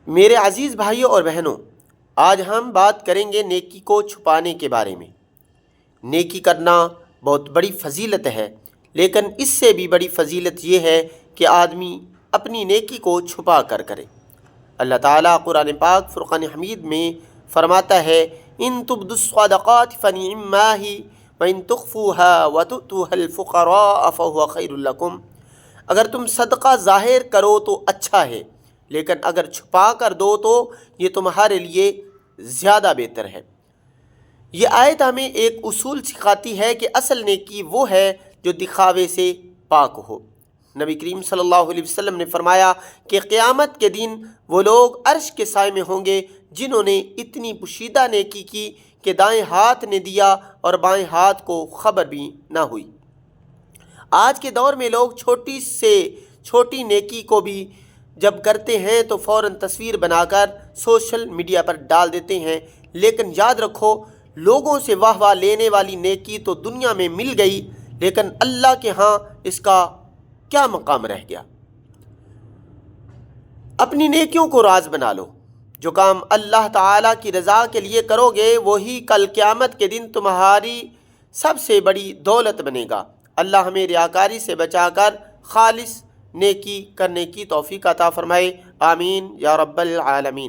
میرے عزیز بھائیوں اور بہنوں، آج ہم بات کریں گے نیکی کو چھپانے کے بارے میں۔ نیکی کرنا بہت بڑی فضیلت ہے، لیکن اس سے بھی بڑی فضیلت یہ ہے کہ آدمی اپنی نیکی کو چھپا کر کرے۔ اللہ تعالیٰ قرآن پاک فرقان حمید میں فرماتا ہے، ان تبدوا الصدقات فنعما ہی وان تخفوها وتؤتوها الفقراء فهو خیر لکم۔ اگر تم صدقہ ظاہر کرو تو اچھا ہے، لیکن اگر چھپا کر دو تو یہ تمہارے لیے زیادہ بہتر ہے۔ یہ آیت ہمیں ایک اصول سکھاتی ہے کہ اصل نیکی وہ ہے جو دکھاوے سے پاک ہو۔ نبی کریم صلی اللہ علیہ وسلم نے فرمایا کہ قیامت کے دن وہ لوگ عرش کے سائے میں ہوں گے جنہوں نے اتنی پوشیدہ نیکی کی کہ دائیں ہاتھ نے دیا اور بائیں ہاتھ کو خبر بھی نہ ہوئی۔ آج کے دور میں لوگ چھوٹی سے چھوٹی نیکی کو بھی جب کرتے ہیں تو فوراً تصویر بنا کر سوشل میڈیا پر ڈال دیتے ہیں، لیکن یاد رکھو، لوگوں سے واہ واہ لینے والی نیکی تو دنیا میں مل گئی، لیکن اللہ کے ہاں اس کا کیا مقام رہ گیا؟ اپنی نیکیوں کو راز بنا لو۔ جو کام اللہ تعالیٰ کی رضا کے لیے کرو گے وہی کل قیامت کے دن تمہاری سب سے بڑی دولت بنے گا۔ اللہ ہمیں ریاکاری سے بچا کر خالص نیکی کرنے کی توفیق عطا فرمائے، آمین یا رب العالمین۔